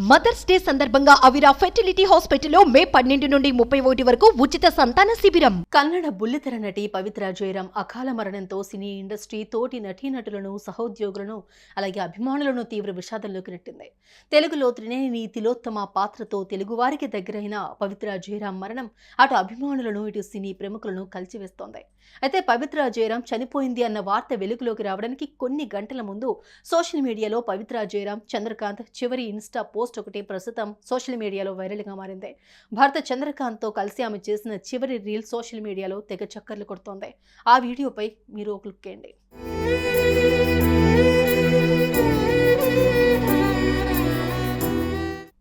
Mothers day సందర్భంగా అవిరా fertility హాస్పిటల్లో మే 12 నుండి 31 వరకు ఉచిత సంతాన శిబిరం. కన్నడ బుల్లితెర నటి పవిత్ర జయరాం అకాల మరణంతో సినీ ఇండస్ట్రీ తోటి నటీనటులను, సహోద్యోగులను, అలాగే అభిమానులను తీవ్ర విషాదంలోకి నెట్టింది. తెలుగులో త్రినేని తిలోత్తమ పాత్రతో తెలుగువారికి దగ్గరైన పవిత్ర జయరాం మరణం అటు అభిమానులను, ఇటు సినీ ప్రముఖులను కలిచివేస్తోంది. అయితే పవిత్ర జయరాం చనిపోయింది అన్న వార్త వెలుగులోకి రావడానికి కొన్ని గంటల ముందు సోషల్ మీడియాలో పవిత్ర జయరాం, చంద్రకాంత్ చివరి ఇన్స్టా పోస్ట్ ఒకటి ప్రస్తుతం సోషల్ మీడియాలో వైరల్ గా మారింది. భర్త చంద్రకాంత్ తో కలిసి ఆమె చేసిన చివరి రీల్ సోషల్ మీడియాలో తెగ చక్కర్లు కొడుతోంది. ఆ వీడియోపై మీరు ఒక లుక్ వేయండి.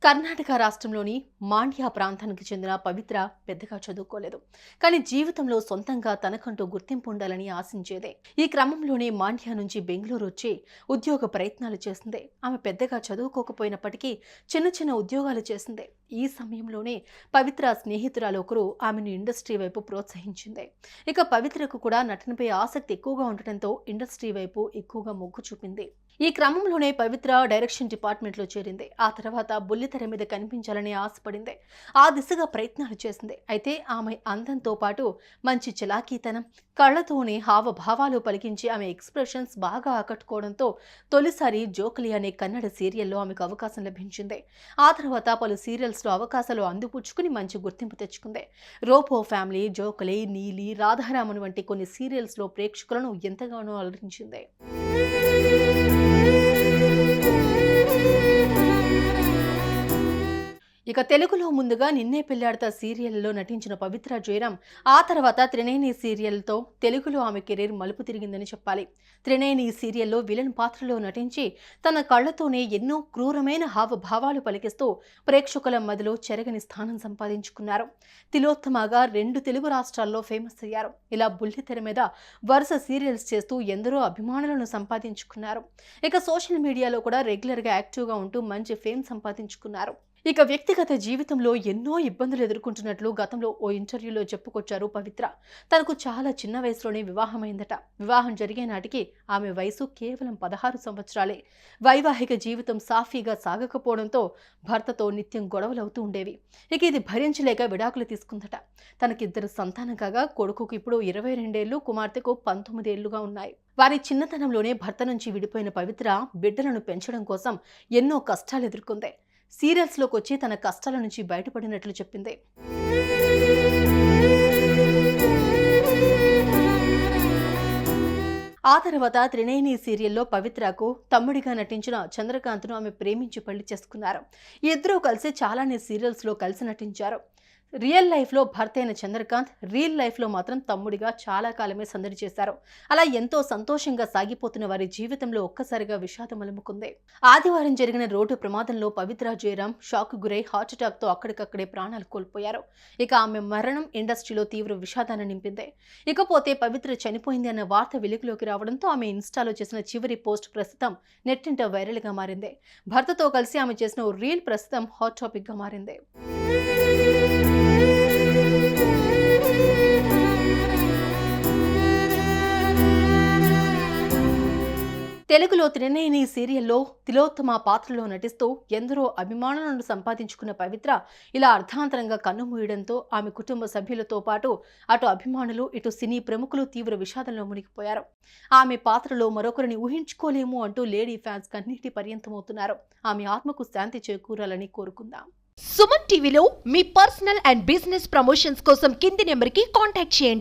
కర్ణాటక రాష్ట్రంలోని మాండ్య ప్రాంతానికి చెందిన పవిత్ర పెద్దగా చదువుకోలేదు. కానీ జీవితంలో సొంతంగా తనకంటూ గుర్తింపు ఉండాలని ఆశించేదే. ఈ క్రమంలోనే మాండ్య నుంచి బెంగళూరు వచ్చి ఉద్యోగ ప్రయత్నాలు చేసింది. ఆమె పెద్దగా చదువుకోకపోయినప్పటికీ చిన్న చిన్న ఉద్యోగాలు చేసింది. ఈ సమయంలోనే పవిత్ర స్నేహితురాలు ఒకరు ఆమెను ఇండస్ట్రీ వైపు ప్రోత్సహించింది. ఇక పవిత్రకు కూడా నటనపై ఆసక్తి ఎక్కువగా ఉండటంతో ఇండస్ట్రీ వైపు ఎక్కువగా మొగ్గు చూపింది. ఈ క్రమంలోనే పవిత్ర డైరెక్షన్ డిపార్ట్మెంట్లో చేరింది. ఆ తర్వాత బుల్లితెర మీద కనిపించాలని ఆశపడింది. ఆ దిశగా ప్రయత్నాలు చేసింది. అయితే ఆమె అందంతో పాటు మంచి చలాకీతనం, కళ్లతోనే హావభావాలు పలికించి ఆమె ఎక్స్ప్రెషన్స్ బాగా ఆకట్టుకోవడంతో తొలిసారి జోకలి అనే కన్నడ సీరియల్లో ఆమెకు అవకాశం లభించింది. ఆ తర్వాత పలు సీరియల్స్లో అవకాశాలు అందిపుచ్చుకుని మంచి గుర్తింపు తెచ్చుకుంది. రోబో ఫ్యామిలీ, జోకలి, నీలి, రాధారామన్ వంటి కొన్ని సీరియల్స్లో ప్రేక్షకులను ఎంతగానో అలరించింది. ఇక తెలుగులో ముందుగా నిన్నే పెళ్లాడతా సీరియల్లో నటించిన పవిత్ర జయరాం ఆ తర్వాత త్రినేని సీరియల్తో తెలుగులో ఆమె కెరీర్ మలుపు తిరిగిందని చెప్పాలి. త్రినేని సీరియల్లో విలన్ పాత్రలో నటించి తన కళ్లతోనే ఎన్నో క్రూరమైన హావభావాలు పలికిస్తూ ప్రేక్షకుల మదిలో చెరగని స్థానం సంపాదించుకున్నారు. తిలోత్తమగా 2 తెలుగు రాష్ట్రాల్లో ఫేమస్ అయ్యారు. ఇలా బుల్లితెర మీద వరుస సీరియల్స్ చేస్తూ ఎందరో అభిమానులను సంపాదించుకున్నారు. ఇక సోషల్ మీడియాలో కూడా రెగ్యులర్గా యాక్టివ్గా ఉంటూ మంచి ఫేమ్ సంపాదించుకున్నారు. ఇక వ్యక్తిగత జీవితంలో ఎన్నో ఇబ్బందులు ఎదుర్కొంటున్నట్లు గతంలో ఓ ఇంటర్వ్యూలో చెప్పుకొచ్చారు పవిత్ర. తనకు చాలా చిన్న వయసులోనే వివాహమైందట. వివాహం జరిగే నాటికి ఆమె వయసు కేవలం 16 సంవత్సరాలే. వైవాహిక జీవితం సాఫీగా సాగకపోవడంతో భర్తతో నిత్యం గొడవలవుతూ ఉండేవి. ఇక ఇది భరించలేక విడాకులు తీసుకుందట. తనకిద్దరు సంతానం కాగా కొడుకుకు ఇప్పుడు 22 ఏళ్లు, కుమార్తెకు 19 ఏళ్లుగా ఉన్నాయి. వారి చిన్నతనంలోనే భర్త నుంచి విడిపోయిన పవిత్ర బిడ్డలను పెంచడం కోసం ఎన్నో కష్టాలు ఎదుర్కొంది. సీరియల్స్లోకి వచ్చి తన కష్టాల నుంచి బయటపడినట్లు చెప్పింది. ఆ తర్వాత త్రినేని సీరియల్లో పవిత్రకు తమ్ముడిగా నటించిన చంద్రకాంత్ను ఆమె ప్రేమించి పెళ్లి చేసుకున్నారు. ఇద్దరూ కలిసి చాలానే సీరియల్స్లో కలిసి నటించారు. రియల్ లైఫ్లో భర్త అయిన చంద్రకాంత్ రియల్ లైఫ్లో మాత్రం తమ్ముడిగా చాలా కాలమే సందడి చేశారు. అలా ఎంతో సంతోషంగా సాగిపోతున్న వారి జీవితంలో ఒక్కసారిగా విషాదం అలుముకుంది. ఆదివారం జరిగిన రోడ్డు ప్రమాదంలో పవిత్ర జయరాం షాక్ గురై హార్ట్అటాక్తో అక్కడికక్కడే ప్రాణాలు కోల్పోయారు. ఇక ఆమె మరణం ఇండస్ట్రీలో తీవ్ర విషాదాన్ని నింపింది. ఇకపోతే పవిత్ర చనిపోయింది అన్న వార్త వెలుగులోకి రావడంతో ఆమె ఇన్స్టాలో చేసిన చివరి పోస్ట్ ప్రస్తుతం నెట్టింట వైరల్గా మారింది. భర్తతో కలిసి ఆమె చేసిన ఓ రీల్ ప్రస్తుతం హాట్ టాపిక్గా మారింది. తెలుగులో త్రినేని సీరియల్లో తిలోత్తమ పాత్రలో నటిస్తూ ఎందరో అభిమానులను సంపాదించుకున్న పవిత్ర ఇలా అర్ధాంతరంగా కన్నుమూయడంతో ఆమె కుటుంబ సభ్యులతో పాటు అటు అభిమానులు, ఇటు సినీ ప్రముఖులు తీవ్ర విషాదంలో మునిగిపోయారు. ఆమె పాత్రలో మరొకరిని ఊహించుకోలేము అంటూ లేడీ ఫ్యాన్స్ కన్నీటి పర్యంతమవుతున్నారు. ఆమె ఆత్మకు శాంతి చేకూరాలని కోరుకుందాం. సుమన్ టీవీలో మీ పర్సనల్ అండ్ బిజినెస్ ప్రమోషన్స్ కోసం కింది నెంబర్కి కాంటాక్ట్ చేయండి.